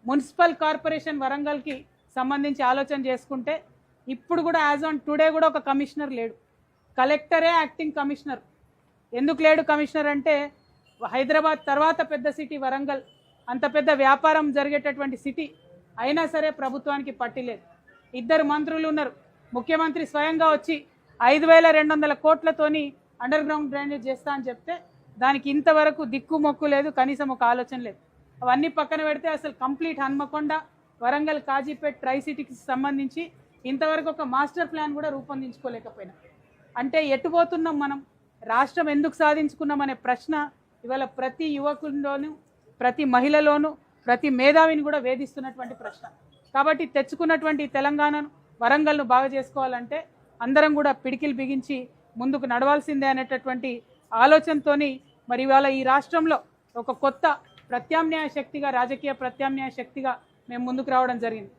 Municipal corporation వరంగల్కి సంబంధించి ఆలోచన చేసుకుంటే ఇప్పుడు కూడా యాజ్ ఆన్ టుడే కూడా ఒక కమిషనర్ లేడు. కలెక్టరే యాక్టింగ్ కమిషనర్. ఎందుకు లేడు కమిషనర్ అంటే హైదరాబాద్ తర్వాత పెద్ద సిటీ వరంగల్, అంత పెద్ద వ్యాపారం జరిగేటటువంటి సిటీ అయినా సరే ప్రభుత్వానికి పట్టిలేదు. 2 మంత్రులు ఉన్నారు. ముఖ్యమంత్రి స్వయంగా వచ్చి 5200 కోట్లతోని అండర్ గ్రౌండ్ డ్రైనేజ్ చేస్తా అని చెప్తే దానికి ఇంతవరకు దిక్కు మొక్కు లేదు, కనీసం ఒక ఆలోచన లేదు. అవన్నీ పక్కన పెడితే అసలు కంప్లీట్ హన్మకొండ వరంగల్ కాజీపేట్ ట్రై సిటీకి సంబంధించి ఇంతవరకు ఒక మాస్టర్ ప్లాన్ కూడా రూపొందించుకోలేకపోయినా. అంటే ఎటుపోతున్నాం మనం, రాష్ట్రం ఎందుకు సాధించుకున్నాం అనే ప్రశ్న ఇవాళ ప్రతి యువకుల్లోనూ, ప్రతి మహిళలోనూ, ప్రతి మేధావిని కూడా వేధిస్తున్నటువంటి ప్రశ్న. కాబట్టి తెచ్చుకున్నటువంటి తెలంగాణను, వరంగల్ను బాగా చేసుకోవాలంటే అందరం కూడా పిడికిలు బిగించి ముందుకు నడవాల్సిందే అనేటటువంటి ఆలోచనతోని మరి ఇవాళ ఈ రాష్ట్రంలో ఒక కొత్త ప్రత్యామ్నాయ శక్తిగా, రాజకీయ ప్రత్యామ్నాయ శక్తిగా మేము ముందుకు రావడం జరిగింది.